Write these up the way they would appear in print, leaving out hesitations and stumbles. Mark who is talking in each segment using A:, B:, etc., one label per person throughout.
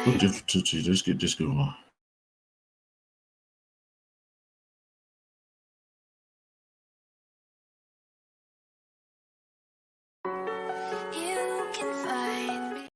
A: Oh, different Tootsie. Let's get this going.
B: You can find me.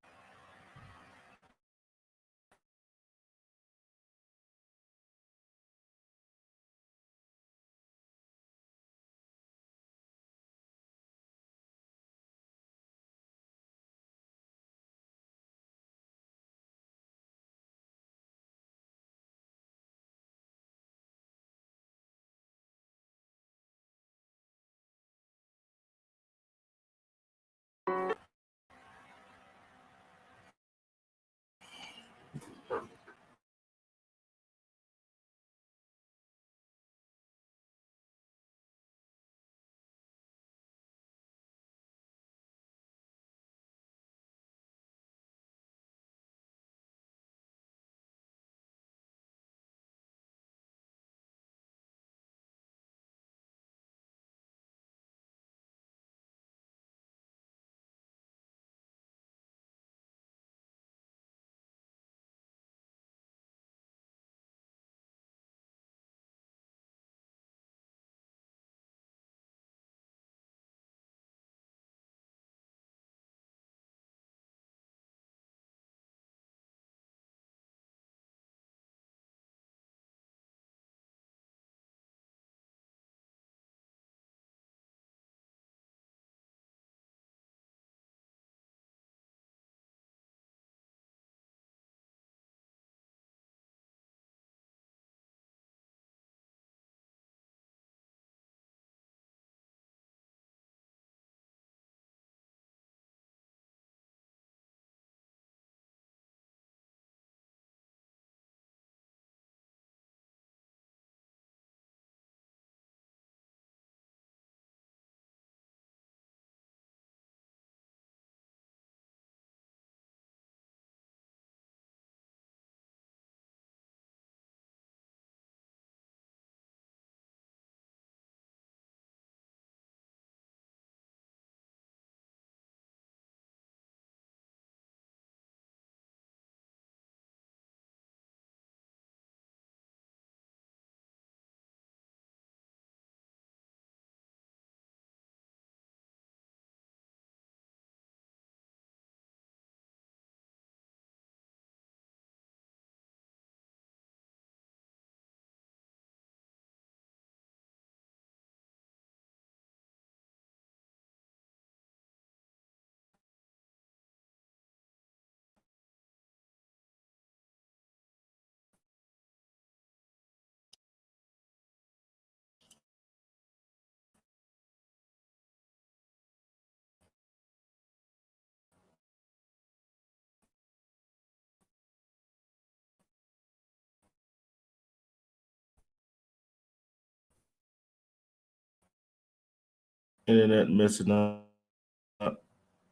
A: Internet messing up.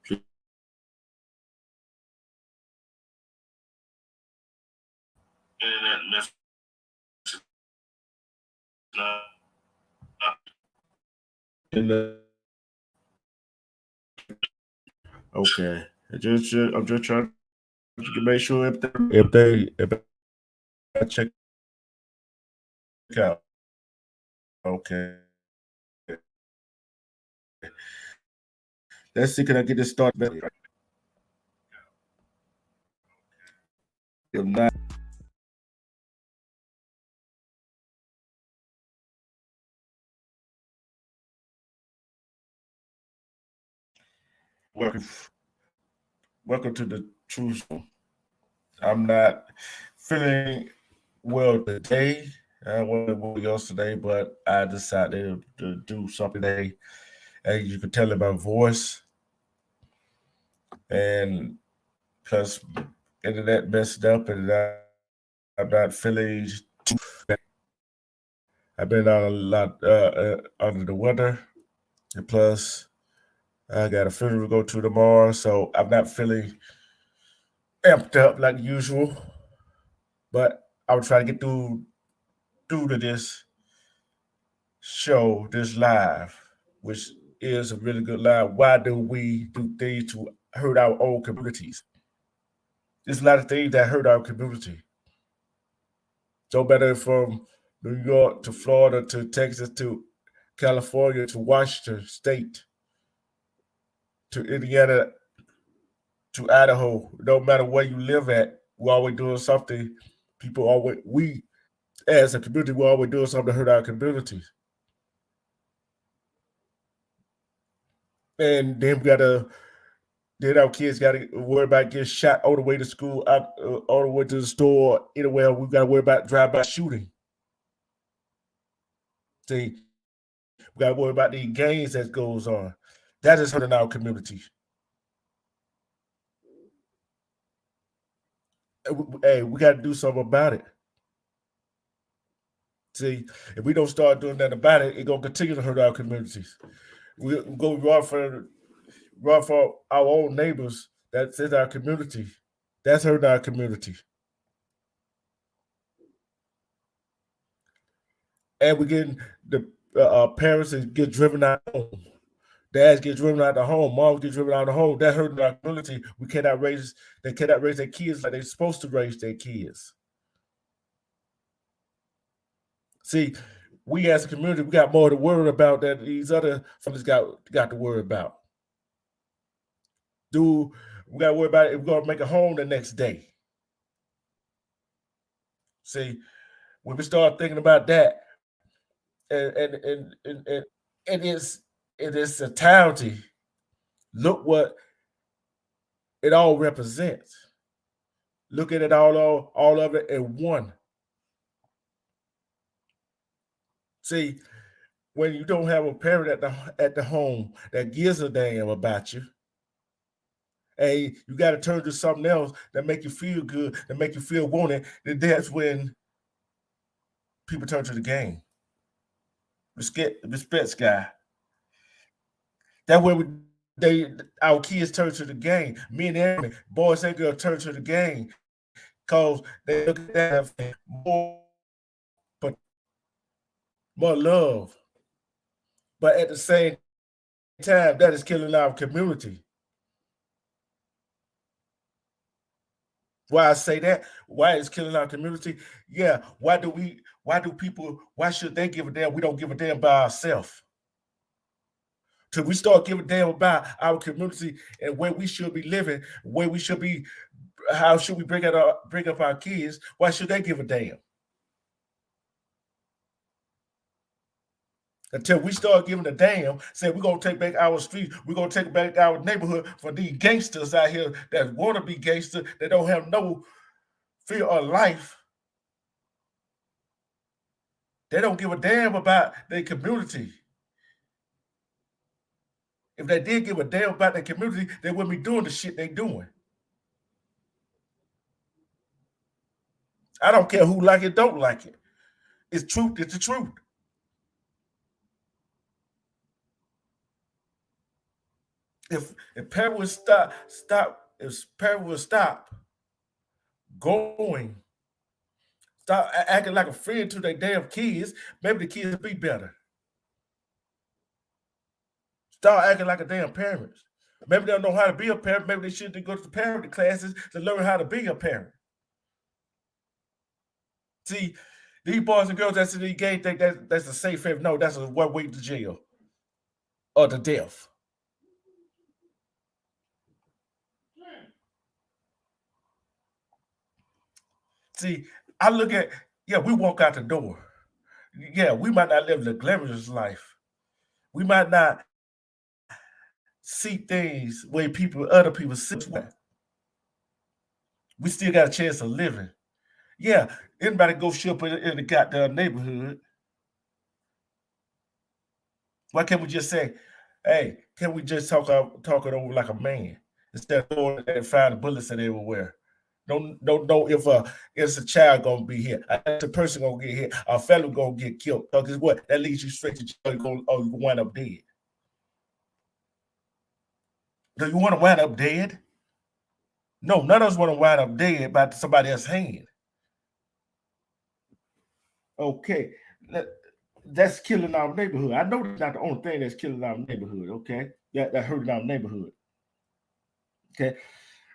A: Please. Internet messing up. Internet. Okay. I'm just trying to make sure if they check out. Okay. Let's see. Can I get this started? If not, welcome, welcome to the Truth Zone. I'm not feeling well today. I wasn't well yesterday, but I decided to do something today. As you can tell in my voice, and plus internet messed up, and I'm not feeling too. I've been on a lot under the weather, and plus I got a funeral to go to tomorrow, so I'm not feeling amped up like usual. But I will try to get through to this show, this live, which is a really good live. Why do we do things to hurt our own communities? There's a lot of things that hurt our community. No matter from New York to Florida to Texas to California to Washington State to Indiana to Idaho, no matter where you live at, we're always doing something. People always, we as a community, we're always doing something to hurt our communities. And then we gotta, then our kids gotta worry about getting shot all the way to school, all the way to the store, anywhere. We gotta worry about drive-by shooting. See, we gotta worry about the gangs that goes on. That is hurting our community. Hey, we got to do something about it. See, if we don't start doing that about it, it's gonna continue to hurt our communities. We go run for our own neighbors. That's in our community. That's hurting our community. And we getting the parents get driven out of home. Dads get driven out of the home. Moms get driven out of the home. That hurting our community. They cannot raise their kids like they're supposed to raise their kids. See, we as a community, we got more to worry about than these other fellas got to worry about. We got to worry about if we're gonna make a home the next day. See, when we start thinking about that, and it's totality. Look what it all represents. Look at it all of it in one. See, when you don't have a parent at the home that gives a damn about you, and you got to turn to something else that make you feel good, that make you feel wanted, then that's when people turn to the game. Respect, guy. That way our kids turn to the game. Me and Aaron, boys and girls turn to the game because they look at that more love. But at the same time, that is killing our community. Why I say that? Why it's killing our community? Yeah. Why should they give a damn? We don't give a damn by ourselves. Till we start giving a damn about our community and where we should be living, where we should be, how should we bring up our kids? Why should they give a damn? Until we start giving a damn, say we're gonna take back our streets, we're gonna take back our neighborhood for these gangsters out here that want to be gangster, that don't have no fear of life. They don't give a damn about their community. If they did give a damn about their community, they wouldn't be doing the shit they doing. I don't care who like it, don't like it. It's truth, it's the truth. If parents would stop going, stop acting like a friend to their damn kids, maybe the kids would be better. Start acting like a damn parent. Maybe they don't know how to be a parent. Maybe they should go to parenting classes to learn how to be a parent. See, these boys and girls that's in the game think that's a safe haven. No, that's a one way to jail or to death. See, I look at, we walk out the door. Yeah, we might not live the glamorous life. We might not see things where other people see. We still got a chance of living. Yeah, anybody go show up in the goddamn neighborhood. Why can't we just say, hey, can we just talk it over like a man instead of going and finding bullets everywhere? Don't know if it's a child gonna be here, a person gonna get hit, a fellow gonna get killed. Because what? That leads you straight to jail. You wind up dead. Do you want to wind up dead? No, none of us want to wind up dead by somebody else's hand. Okay, that's killing our neighborhood. I know that's not the only thing that's killing our neighborhood. Okay, that hurting our neighborhood. Okay,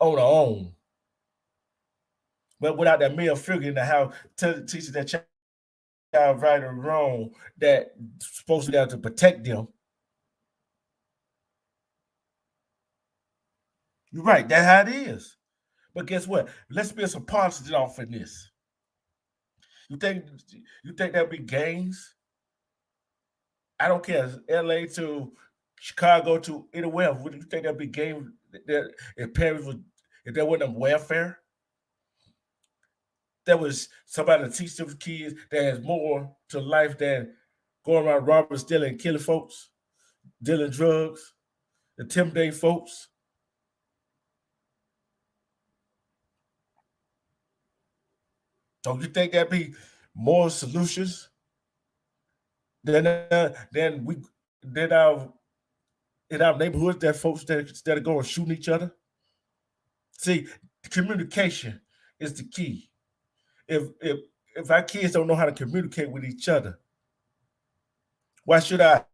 A: on their own. But without that male figure in the house teaching that child right or wrong, that supposed to be able to protect them. You're right, that's how it is. But guess what? Let's build some policies off in this. You think there'll be gangs? I don't care. LA to Chicago to anywhere. Would you think there'll be gangs that if parents would, if there wasn't welfare? There was somebody to teach those kids that has more to life than going around robbing, stealing, killing folks, dealing drugs, intimidating folks. Don't you think that'd be more solutions than we than our in our neighborhoods that folks that instead of going shooting each other? See, communication is the key. If our kids don't know how to communicate with each other, why should I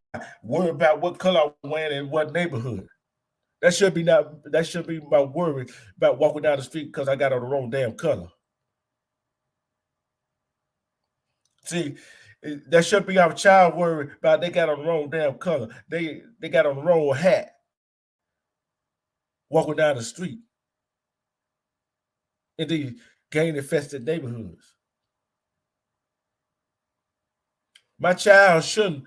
A: worry about what color I'm wearing in what neighborhood? That should be my worry about walking down the street because I got on the wrong damn color. See, that should be our child worry about they got on the wrong damn color. They got on the wrong hat walking down the street in these gang infested neighborhoods. My child shouldn't.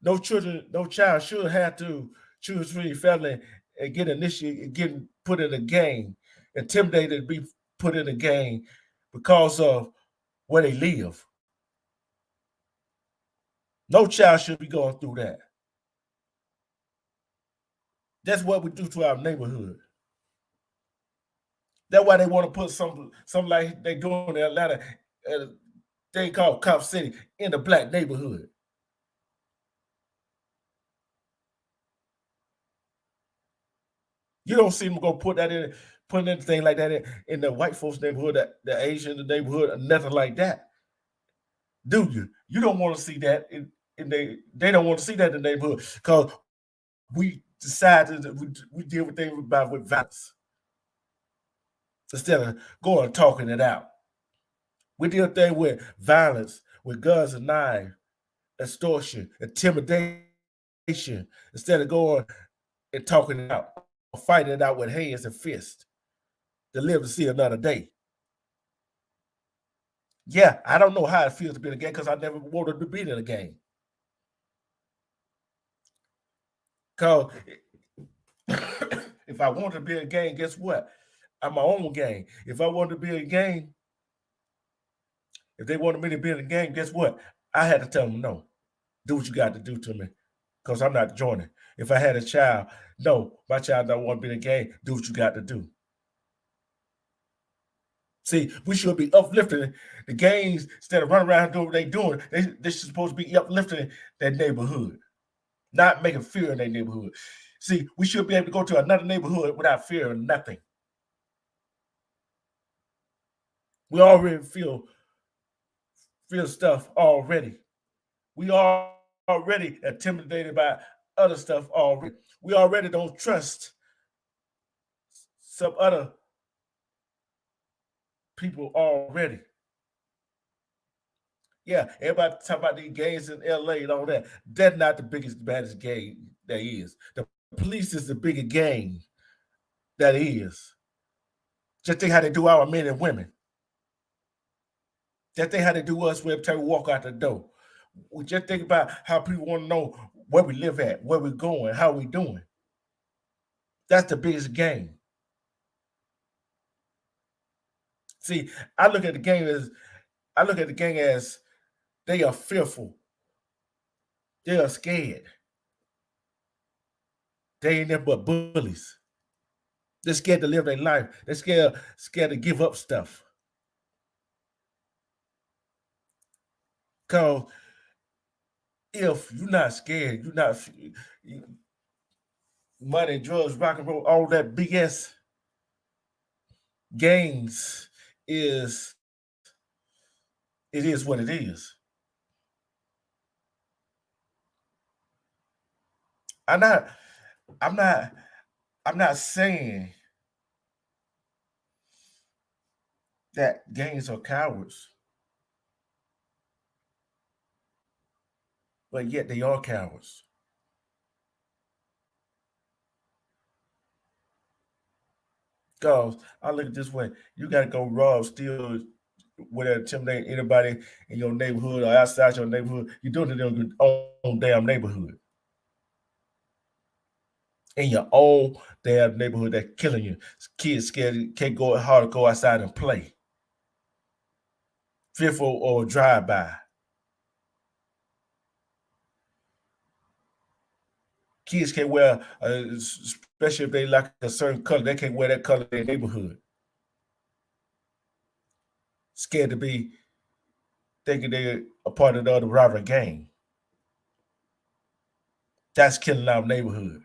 A: No child should have to choose free family and get initiated, getting put in a gang, intimidated to be put in a gang because of where they live. No child should be going through that. That's what we do to our neighborhood. That's why they want to put some like they do in Atlanta, thing called Cop City in the black neighborhood. You don't see them go put anything like that in the white folks' neighborhood, the Asian neighborhood, or nothing like that. Do you? You don't want to see that in they don't want to see that in the neighborhood because we decided that we deal with things with violence instead of going and talking it out. We deal things with violence, with guns and knives, extortion, intimidation, instead of going and talking it out, or fighting it out with hands and fists to live to see another day. Yeah, I don't know how it feels to be in a gang because I never wanted to be in a gang. Because if I wanted to be in a gang, guess what? I'm my own gang. If I wanted to be in a gang, if they wanted me to be in a gang, guess what? I had to tell them no. Do what you got to do to me, because I'm not joining. If I had a child, no, my child don't want to be in a gang. Do what you got to do. See, we should be uplifting the gangs instead of running around doing what they're doing. They should supposed to be uplifting that neighborhood, not making fear in their neighborhood. See, we should be able to go to another neighborhood without fear of nothing. We already feel stuff already. We are already intimidated by other stuff already. We already don't trust some other people already. Yeah, everybody talk about these gangs in LA and all that. That's not the biggest, baddest gang there is. The police is the bigger gang that is. Just think how they do our men and women. Just think how they do us every time we walk out the door. We just think about how people want to know where we live at, where we're going, how we doing. That's the biggest gang. See, I look at the gang as they are fearful. They are scared. They ain't nothing but bullies. They're scared to live their life. They're scared to give up stuff. Cause if you're not scared, you're not money, drugs, rock and roll, all that BS gangs is it is what it is. I'm not I'm not I'm not saying that gangs are cowards, but yet they are cowards. Because I look at it this way: you got to go rob, steal, whatever, intimidate anybody in your neighborhood or outside your neighborhood. You're doing it in your own damn neighborhood. In your own damn neighborhood, that's killing you. Kids scared, can't go hard to go outside and play. Fearful or drive by. Kids can't wear, especially if they like a certain color, they can't wear that color in their neighborhood. Scared to be thinking they're a part of the other rival gang. That's killing our neighborhood.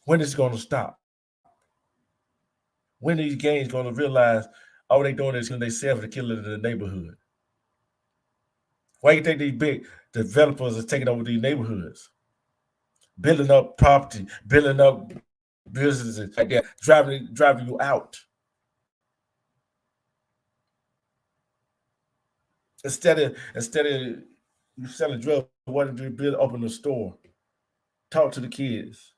A: When is it going to stop? When are these gangs going to realize all they doing is they self to kill in the neighborhood? Why do you think these big developers are taking over these neighborhoods? Building up property, building up businesses like that, driving you out. Instead of you selling drugs, why did you open a store? Talk to the kids.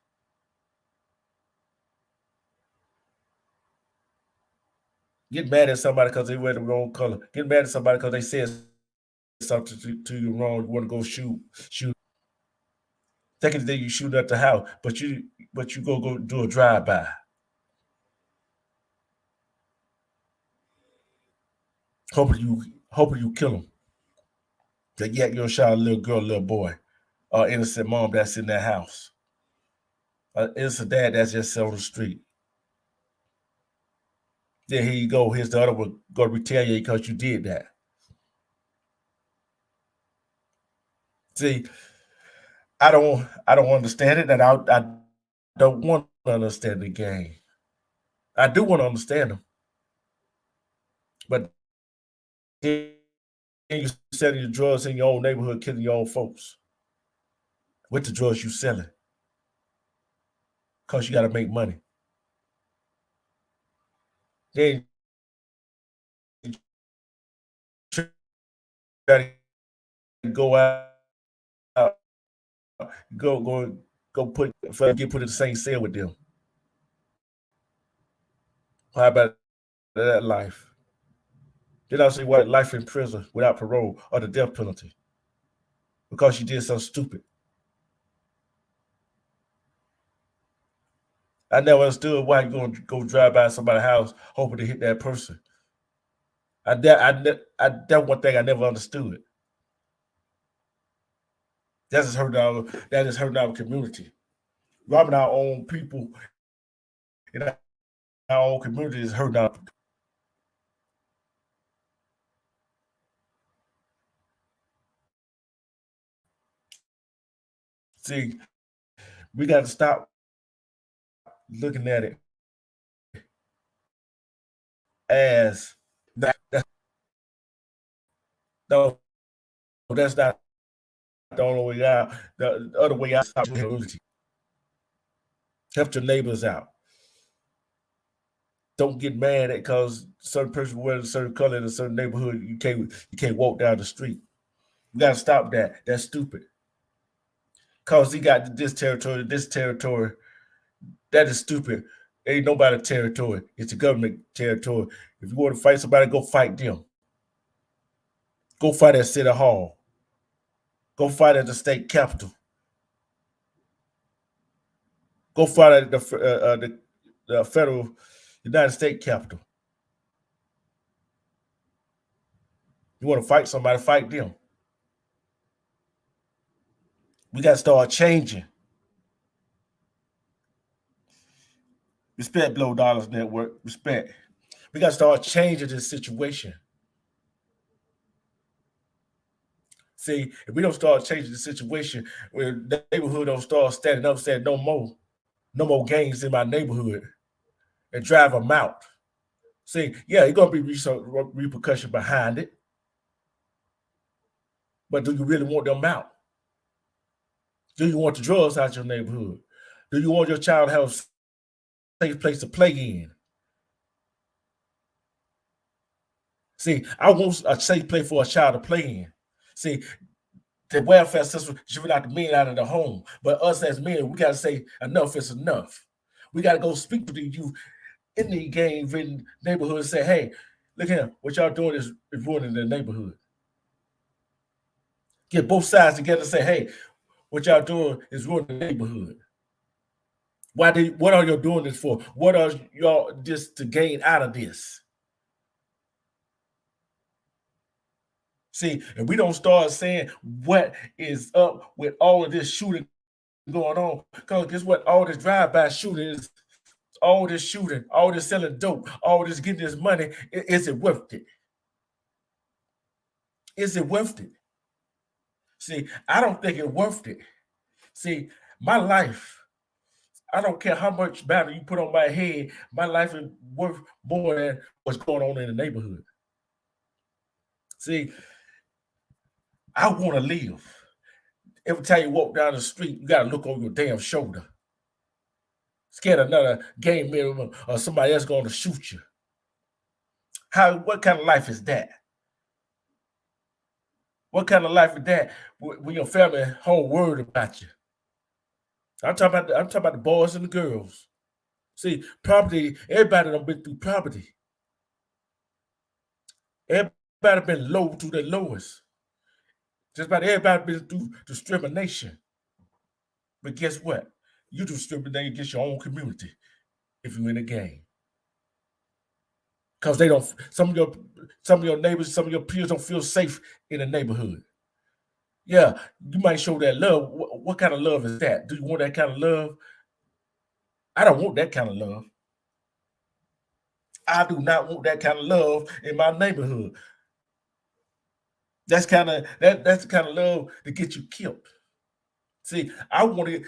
A: Get mad at somebody because they wear the wrong color. Get mad at somebody because they said something to you wrong. You want to go shoot. Thinking that you shoot at the house, but you go do a drive-by. Hoping you kill them. That yet you'll shot a little girl, little boy, or innocent mom that's in that house. Innocent dad that's just on the street. Then here you go. Here's the other one. Go retaliate because you did that. See, I don't understand it, and I don't want to understand the game. I do want to understand them, but then you selling your drugs in your own neighborhood, killing your own folks with the drugs you selling, because you got to make money. Then you try to go out, go get put in the same cell with them. How about that life? Then I say what life in prison without parole or the death penalty because you did something stupid. I never understood why you're going to go drive by somebody's house hoping to hit that person. That one thing I never understood. That is hurting our community. Robbing our own people in our own community is hurting our. See, we got to stop looking at it as that. No, that's not the only way out. The other way out is community. Help your neighbors out. Don't get mad at because certain person wears a certain color in a certain neighborhood. You can't walk down the street. You gotta stop that. That's stupid. Cause he got this territory. That is stupid. Ain't nobody territory. It's a government territory. If you want to fight somebody, go fight them. Go fight at City Hall. Go fight at the state capitol. Go fight at the federal United States Capitol. You want to fight somebody, fight them. We got to start changing. Respect Blow Dollars Network. Respect. We got to start changing this situation. See, if we don't start changing the situation, where the neighborhood don't start standing up saying no more gangs in my neighborhood and drive them out. See, yeah, it's going to be repercussion behind it. But do you really want them out? Do you want the drugs out your neighborhood? Do you want your child to have safe place to play in. See, I want a safe place for a child to play in. See, the welfare system should not the men out of the home. But us as men, we got to say enough is enough. We got to go speak to the youth in the gang-ridden neighborhood and say, hey, look here, what y'all doing is ruining the neighborhood. Get both sides together and say, hey, what y'all doing is ruining the neighborhood. What are y'all doing this for? What are y'all just to gain out of this? See, and we don't start saying what is up with all of this shooting going on. Because guess what? All this drive-by shooting is all this shooting, all this selling dope, all this getting this money. Is it worth it? Is it worth it? See, I don't think it's worth it. See, my life, I don't care how much battle you put on my head, my life is worth more than what's going on in the neighborhood. See, I want to live. Every time you walk down the street, you got to look over your damn shoulder. Scared another gang member or somebody else going to shoot you. What kind of life is that? What kind of life is that when your family home worried about you? I'm talking about the boys and the girls. See, property, everybody done been through property. Everybody been low to the lowest. Just about everybody been through discrimination. But guess what? You discriminate against your own community if you're in a gang. Because they don't, some of your neighbors, some of your peers don't feel safe in the neighborhood. Yeah, you might show that love. What kind of love is that? Do you want that kind of love? I don't want that kind of love. I do not want that kind of love in my neighborhood. That's the kind of love to get you killed. See, I want it.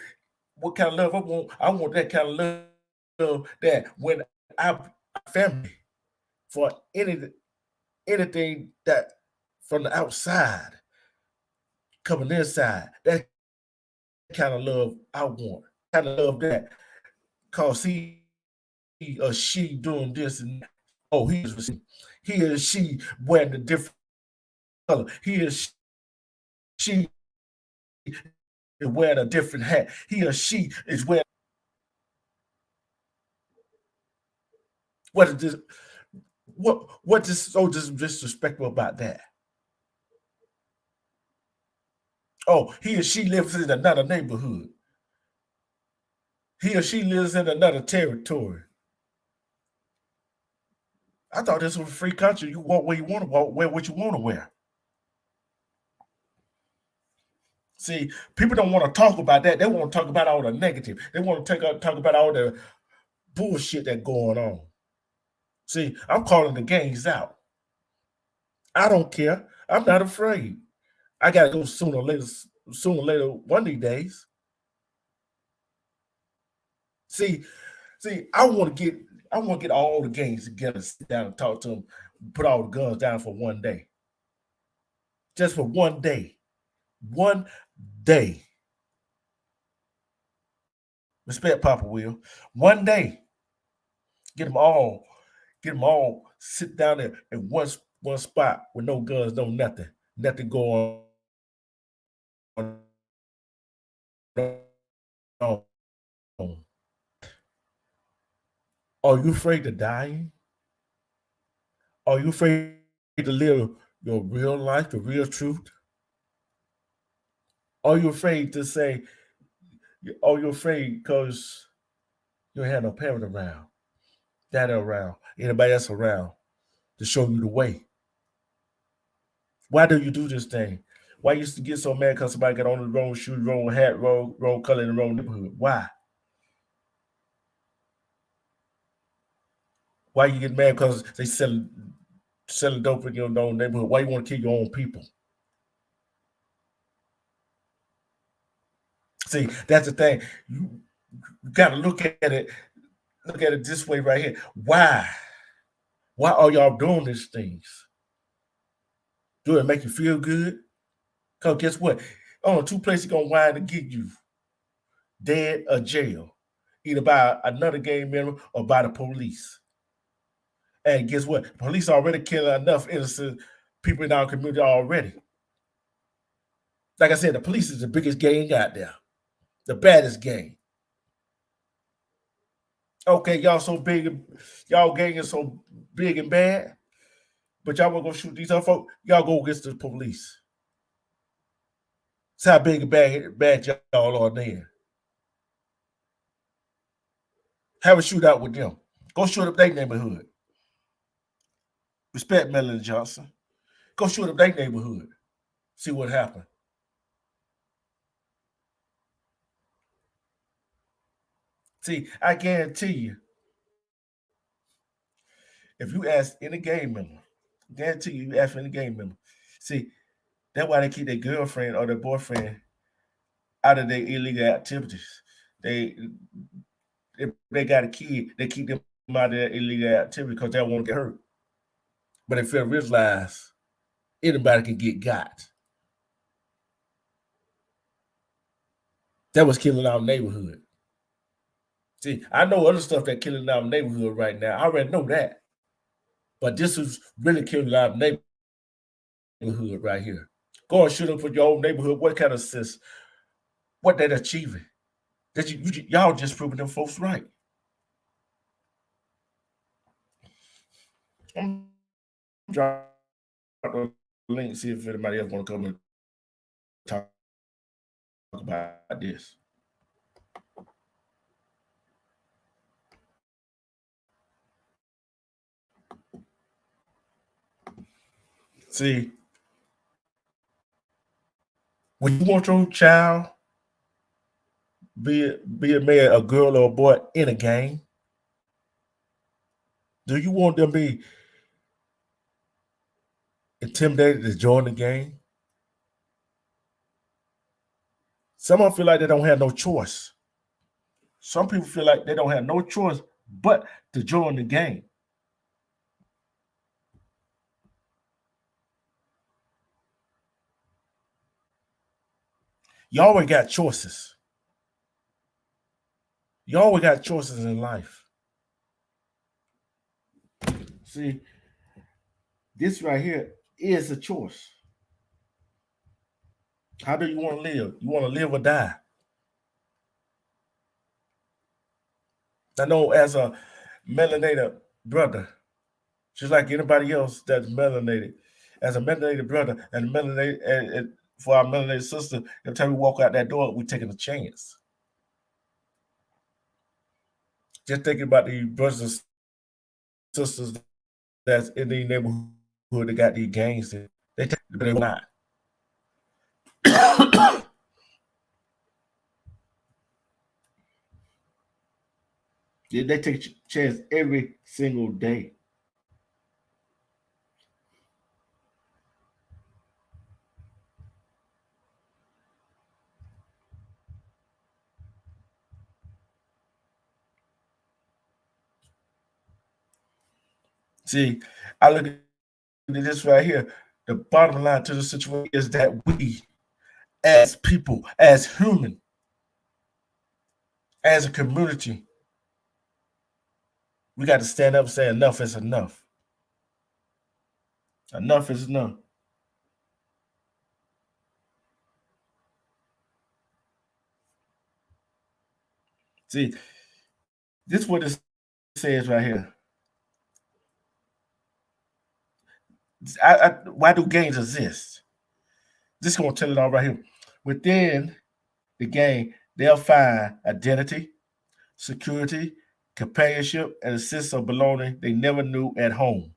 A: What kind of love I want? I want that kind of love that when I family for anything that from the outside coming inside, that kind of love I want. Kind of love that cause he or she doing this and that. Oh, he or she wearing a different color. He or she is wearing a different hat. He or she is wearing. What is this? What is so disrespectful about that? Oh, he or she lives in another neighborhood. He or she lives in another territory. I thought this was a free country. You walk where you want to walk, wear what you want to wear. See, people don't want to talk about that. They want to talk about all the negative. They want to talk about all the bullshit that's going on. See, I'm calling the gangs out. I don't care. I'm not afraid. I gotta go sooner or later, one of these days. See, I want to get all the gangs together, sit down and talk to them, put all the guns down for one day. Just for one day. One day. Respect Papa Will. One day. Get them all sit down there in one spot with no guns, no nothing. Nothing going on. Are you afraid of dying? Are you afraid to live your real life, the real truth? Are you afraid to say, are you afraid because you don't have no parent around, dad around, anybody else around to show you the way? Why do you do this thing? Why you used to get so mad because somebody got on the wrong shoe, wrong hat, wrong color in the wrong neighborhood? Why? Why you get mad because they selling dope in your own neighborhood? Why you want to kill your own people? See, that's the thing. You got to look at it this way right here. Why? Why are y'all doing these things? Do it make you feel good? Because guess what? Only two places gonna wind to get you: dead or jail. either by another gang member or by the police. And guess what? Police already killing enough innocent people in our community already. Like I said, the police is the biggest gang out there, the baddest gang. Okay, y'all so big, y'all gang is so big and bad, but y'all want to go shoot these other folks, y'all go against the police. That's how big and bad y'all are there. Have a shootout with them. Go shoot up their neighborhood. Respect Melanie Johnson. Go shoot up their neighborhood. See what happened. See, I guarantee you, if you ask any gang member, guarantee you ask any gang member. See, that's why they keep their girlfriend or their boyfriend out of their illegal activities. If they got a kid, they keep them out of their illegal activity because they don't want to get hurt. But if they realize anybody can get got. That was killing our neighborhood. See, I know other stuff that killing our neighborhood right now. I already know that. But this is really killing our neighborhood right here. Go and shoot up for your own neighborhood. What kind of sense? What they're achieving? That y'all just proving them folks right. I'm dropping the link, see if anybody else want to come and talk about this. See, when you want your child, be it man, a girl or a boy in a gang, do you want them to be intimidated to join the gang? Some of them feel like they don't have no choice. Some people feel like they don't have no choice but to join the gang. You always got choices. You always got choices in life. See, this right here is a choice. How do you want to live? You want to live or die? I know as a melanated brother, just like anybody else that's melanated, as a melanated brother and melanated and for our melanated sister, every time we walk out that door, we're taking a chance. Just thinking about the brothers and sisters that's in the neighborhood that got these gangs, they take they not. They take a chance every single day. See, I look at this right here. The bottom line to the situation is that we, as people, as human, as a community, we got to stand up and say enough is enough. Enough is enough. See, this is what it says right here. Why do gangs exist? This is going to tell it all right here. Within the gang, they'll find identity, security, companionship, and a sense of belonging they never knew at home.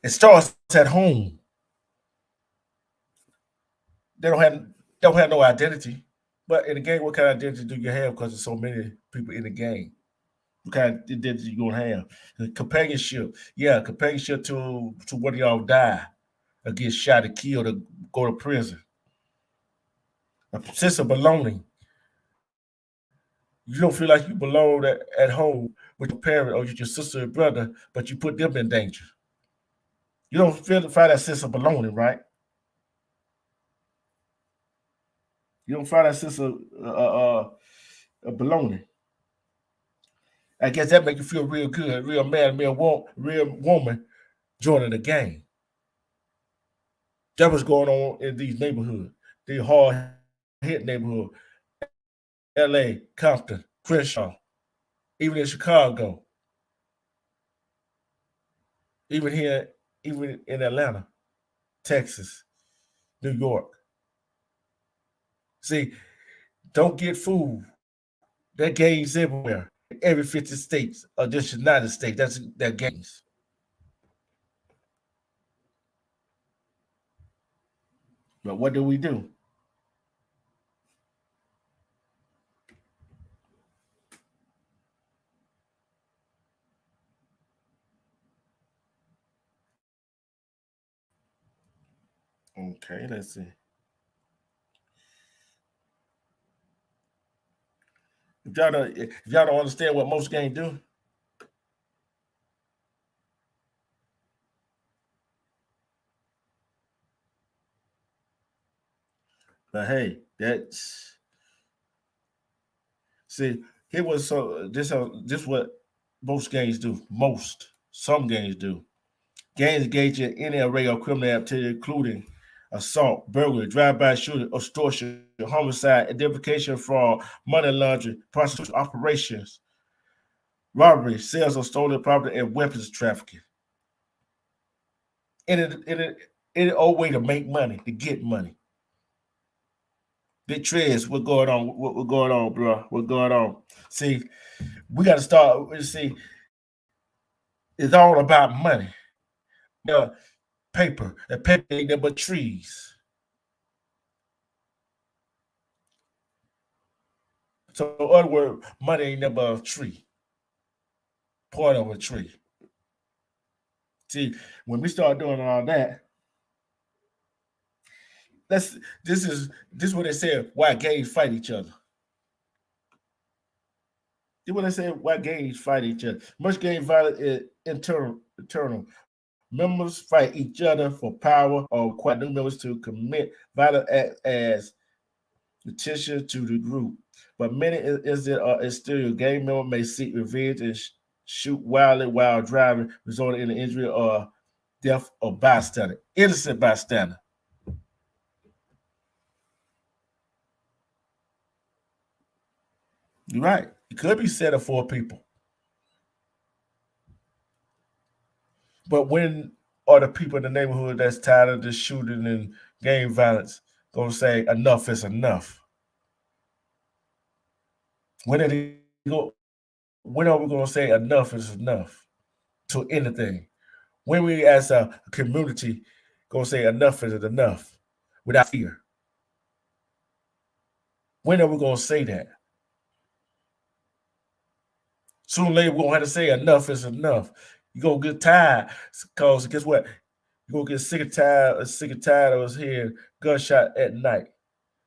A: It starts at home. They don't have no identity. But in the game, what kind of identity do you have? Because there's so many people in the game. What kind of identity you gonna have? Companionship, yeah, companionship to one of y'all die or get shot or killed or go to prison. A sense of belonging. You don't feel like you belong at home with your parent or your sister or brother, but you put them in danger. You don't find that sense of belonging, right? You don't find that sense of belonging. I guess that make you feel real good, real man, real woman joining the gang. That was going on in these neighborhoods, the hard hit neighborhood, L.A., Compton, Crenshaw, even in Chicago, even here, even in Atlanta, Texas, New York. See, don't get fooled. That gangs everywhere, every 50 states of this United States. That's that gangs. But what do we do? Okay, let's see. If y'all don't understand what most gangs do, but hey, that's see. Here was so this what most gangs do. Most some gangs do. Gangs engage in any array of criminal activity, including assault, burglary, drive-by shooting, extortion, homicide, identification fraud, money laundering, prostitution operations, robbery, sales of stolen property, and weapons trafficking. Any old way to make money, to get money. Big Trez, what's going on? What's going on, bro? What's going on? See, we got to start. See, it's all about money. Paper. And paper ain't nothing but trees. So, in other words, money ain't nothing but a tree. Part of a tree. See, when we start doing all that, this is what they say why gangs fight each other. This is what they say why gangs fight each other. Much gang violence is internal. Members fight each other for power or require new members to commit violent acts as petition to the group. But many incidents are exterior. Gang members may seek revenge and shoot wildly while driving, resulting in the injury or death of bystander, innocent bystander. You're right. It could be set up for people. But when are the people in the neighborhood that's tired of this shooting and gang violence gonna say enough is enough? When are they go? When are we gonna say enough is enough to anything? When we as a community gonna say enough is enough without fear? When are we gonna say that? Sooner or later we're gonna have to say enough is enough. You're gonna get tired because guess what? You're gonna get sick and tired of us hearing gunshot at night.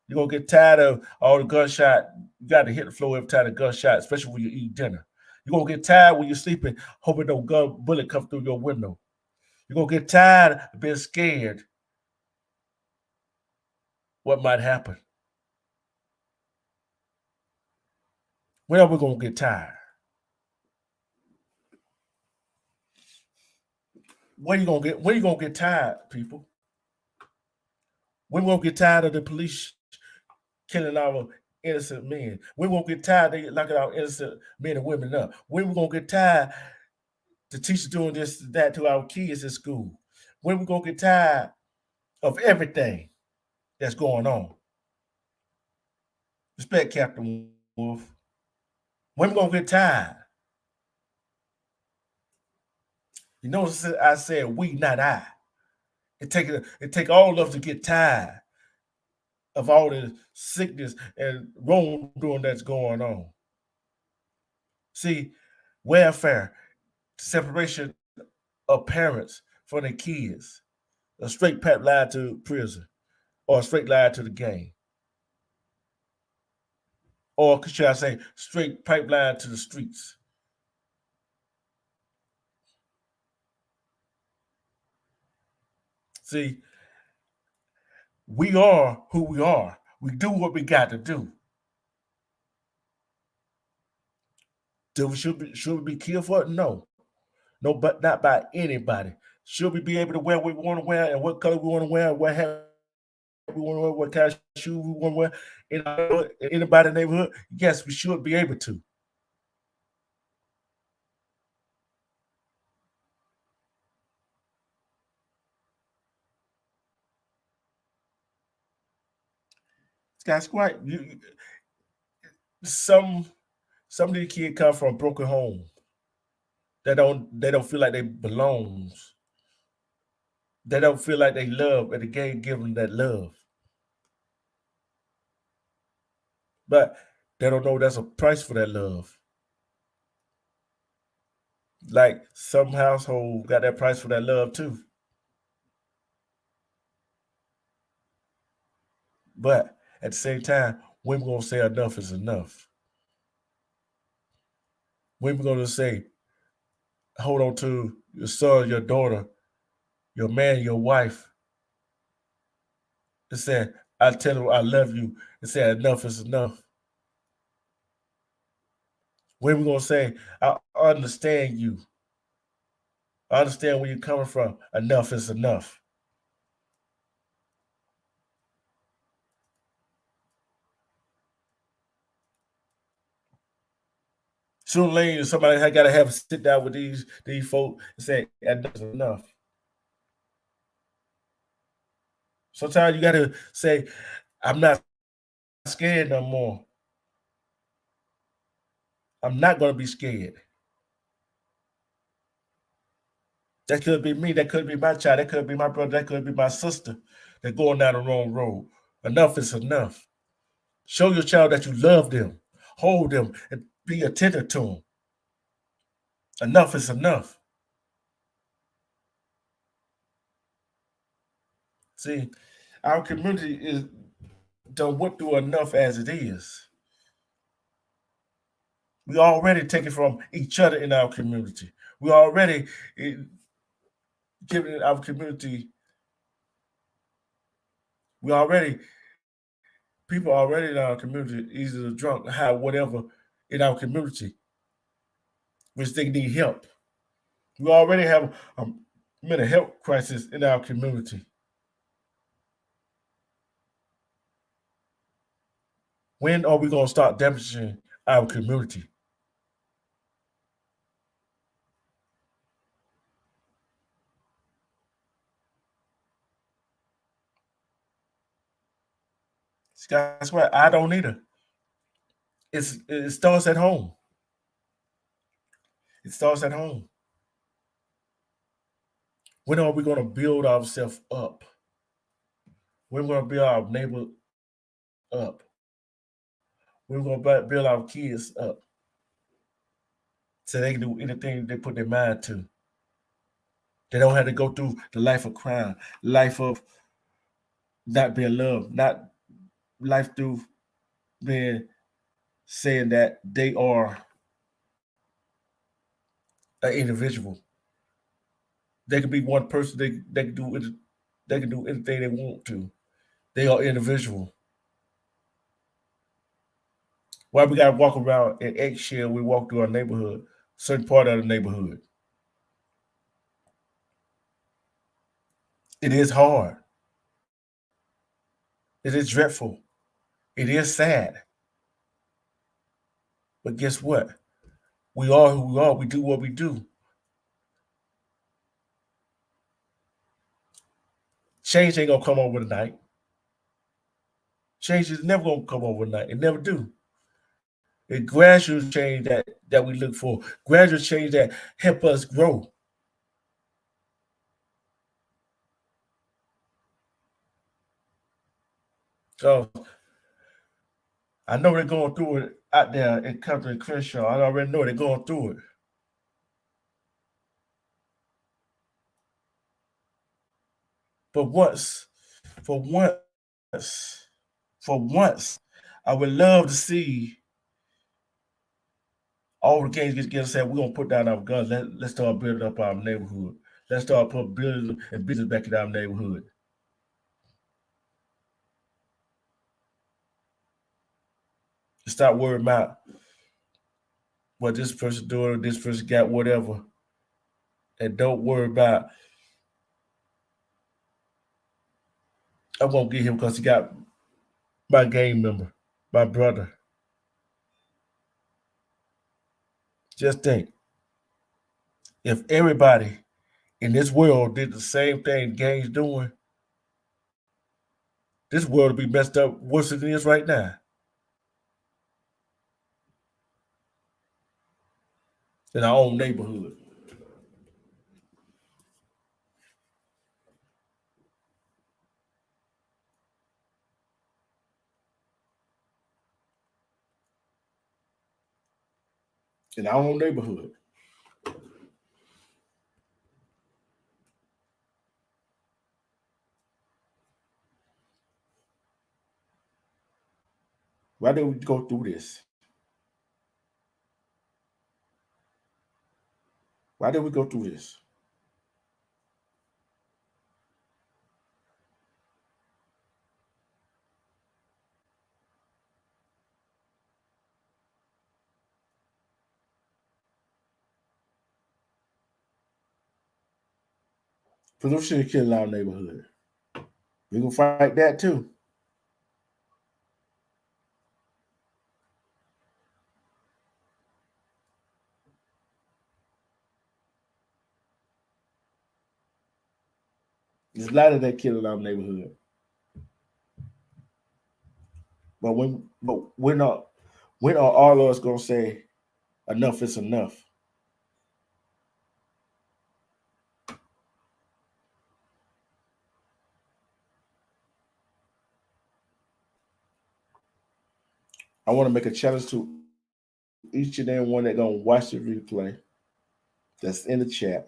A: You're gonna get tired of all the gunshot. You got to hit the floor every time the gunshot, especially when you eat dinner. You're gonna get tired when you're sleeping, hoping no gun bullet comes through your window. You're gonna get tired of being scared what might happen. When are we gonna get tired? When you gonna get tired, people? When we gonna get tired of the police killing our innocent men? When we gonna get tired of locking our innocent men and women up? When we gonna get tired the teachers doing this that to our kids in school? When we gonna get tired of everything that's going on? Respect Captain Wolf. When we gonna get tired? You notice I said we, not I. It take all of us to get tired of all the sickness and wrongdoing that's going on. See, welfare, separation of parents from their kids, a straight pipeline to prison, or a straight line to the gang, or should I say, straight pipeline to the streets. See, we are who we are. We do what we got to do. Should we be killed for it? No. No, but not by anybody. Should we be able to wear what we want to wear and what color we want to wear, what hat we want to wear, what kind of shoe we want to wear in anybody's neighborhood? Yes, we should be able to. That's quite some some of these kids come from broken homes. They don't feel like they belongs. They don't feel like they love, and the game give them that love. But they don't know there's a price for that love. Like some household got that price for that love too. But at the same time, women gonna say enough is enough. Women gonna say, hold on to your son, your daughter, your man, your wife. And say, I tell them I love you. And say enough is enough. Women gonna say, I understand you. I understand where you're coming from. Enough is enough. Sooner or later, somebody got to have a sit down with these folk and say, enough is enough. Sometimes you got to say, I'm not scared no more. I'm not going to be scared. That could be me. That could be my child. That could be my brother. That could be my sister. They're going down the wrong road. Enough is enough. Show your child that you love them. Hold them and be attentive to them. Enough is enough. See, our community is done went through enough as it is. We already take it from each other in our community. We already giving our community. We already people already in our community either drunk, high, whatever in our community, which they need help. We already have a mental health crisis in our community. When are we going to start damaging our community? That's why I don't either. It starts at home. It starts at home. When are we going to build ourselves up? When we're going to build our neighbor up? We're going to build our kids up so they can do anything they put their mind to. They don't have to go through the life of crime, life of not being loved, not life through being saying that they are an individual. They can be one person. They can do it. They can do anything they want to. They are individual. Why we gotta walk around in eggshell? We walk through our neighborhood, certain part of the neighborhood. It is hard. It is dreadful. It is sad. But guess what? We are who we are. We do what we do. Change ain't gonna come overnight. Change is never gonna come overnight. It never do. It gradual change that we look for. Gradual change that help us grow. So I know they're going through it out there in Country Crenshaw. I already know they're going through it. But for once, for once, I would love to see all the gangs get together and say, we're gonna put down our guns. Let's start building up our neighborhood. Let's start putting building and business back in our neighborhood. Stop worrying about what this person doing, this person got whatever. And don't worry about, I won't get him because he got my gang member, my brother. Just think, if everybody in this world did the same thing gangs doing, this world would be messed up worse than it is right now. In our own neighborhood. In our own neighborhood. Why did we go through this? Why did we go through this? Because we should kill our neighborhood. We gonna fight that too. There's a lot of that killing our neighborhood. But when are all of us gonna say enough is enough? I want to make a challenge to each and every one that gonna watch the replay that's in the chat.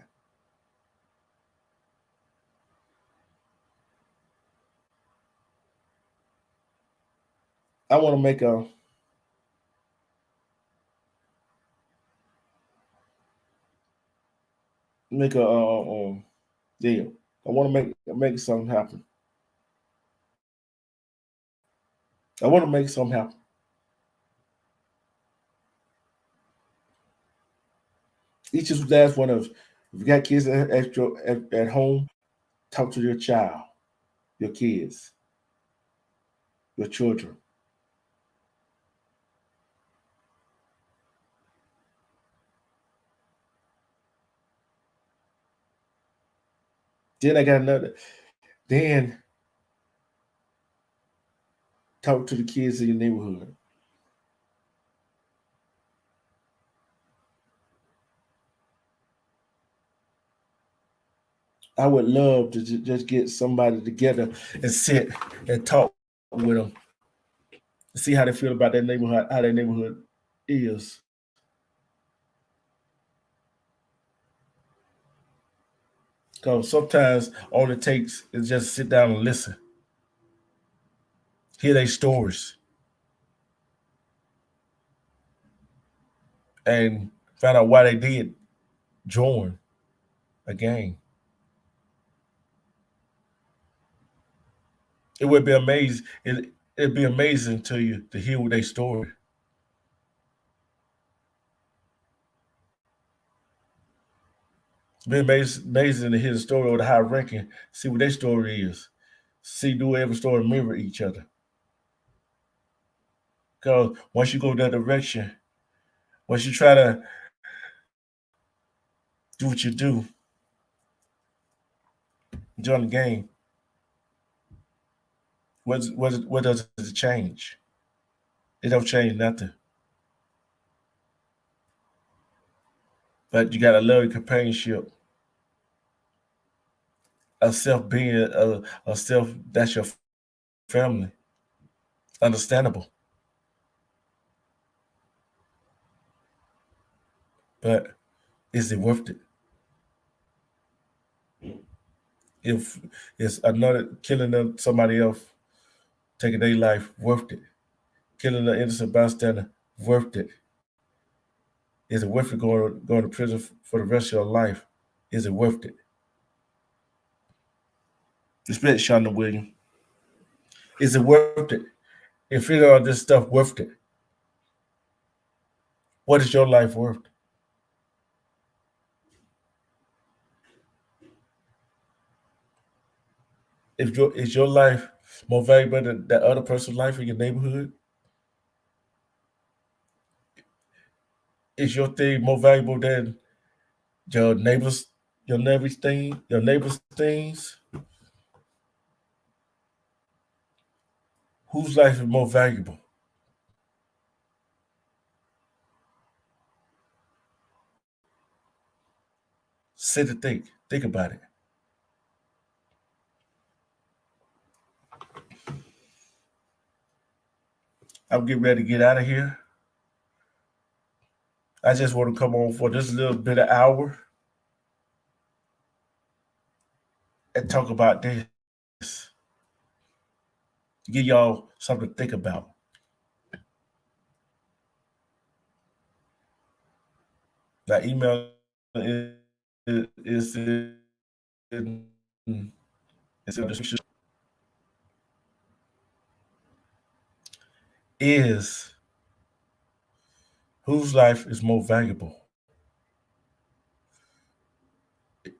A: I want to make a deal. I want to make something happen. I want to make something happen. Each and last one of us. If you got kids at home, talk to your child, your kids, your children. Then I got another. Then talk to the kids in your neighborhood. I would love to just get somebody together and sit and talk with them, see how they feel about their neighborhood, how their neighborhood is. Because sometimes all it takes is just sit down and listen, hear their stories, and find out why they did join a gang. It would be amazing. It'd be amazing to you to hear their story. It'd be amazing to hear the story of the high ranking, see what their story is, see do every story mirror each other. Because once you go that direction, once you try to do what you do, join the game, what does it change? It don't change nothing. But you gotta love your companionship, a self being a self that's your family. Understandable. But is it worth it? If it's another killing them, somebody else taking their life, worth it? Killing an innocent bystander, worth it? Is it worth it going to prison for the rest of your life? Is it worth it? Respect Shonda Williams. Is it worth it? If it all this stuff worth it? What is your life worth? If is your life more valuable than that other person's life in your neighborhood? Is your thing more valuable than your neighbors, your neighbors' things? Whose life is more valuable? Sit and think. Think about it. I'm getting ready to get out of here. I just want to come on for just a little bit of hour and talk about this. Give y'all something to think about. That email is in, it's in the description. Is whose life is more valuable?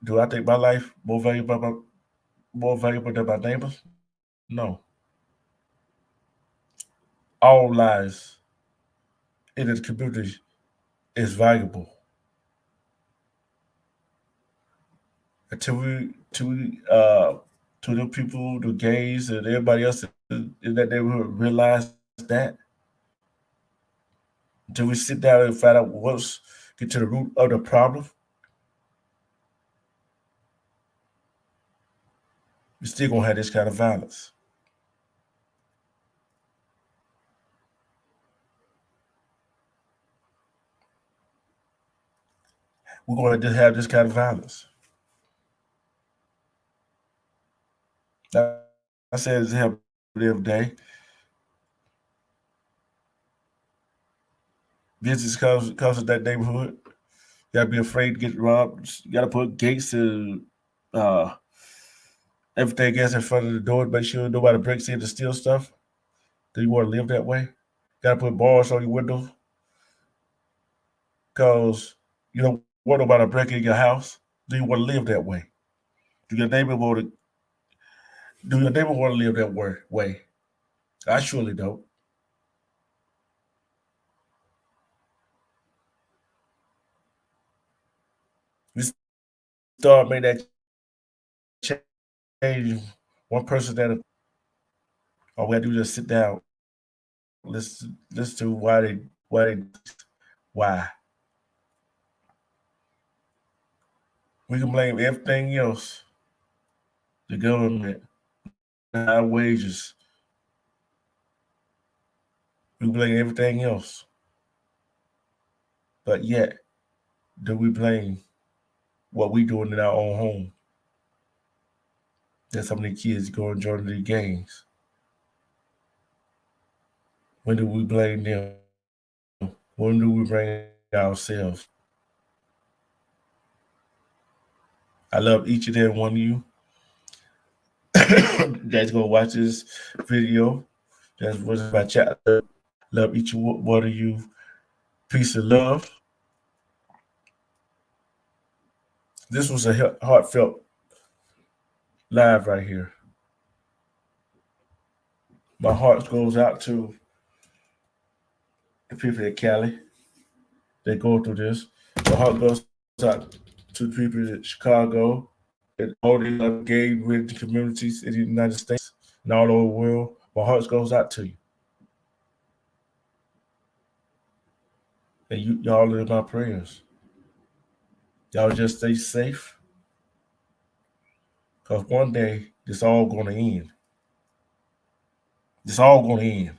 A: Do I think my life more valuable than my neighbors? No. All lives in the community is valuable. Until we to the people, the gays, and everybody else in that neighborhood realize that. Until we sit down and find out get to the root of the problem, we still gonna have this kind of violence. We're gonna just have this kind of violence. Now, I said it's happening every day. Visitors comes to that neighborhood. You gotta be afraid to get robbed. You gotta put gates and uh, everything else in front of the door to make sure nobody breaks in to steal stuff. Do you want to live that way? Gotta put bars on your windows because you don't want nobody to break in your house. Do you want to live that way? Do your neighbor want to? Do your neighbor want to live that way? I surely don't. We start making that change one person at a. All we have to do is just sit down, listen to why. We can blame everything else, the government, our wages. We blame everything else, but yet do we blame what we doing in our own home? That so many kids go and join the gangs. When do we blame them? When do we blame ourselves? I love each and every one of you that's gonna watch this video. That's what's my chat. Love each one of you. Peace and love. This was a heartfelt live right here. My heart goes out to the people in Cali that go through this. My heart goes out to the people in Chicago and all the other gay-ridden communities in the United States and all over the world. My heart goes out to you. And y'all are in my prayers. Y'all just stay safe. Because one day, this all going to end. It's all going to end.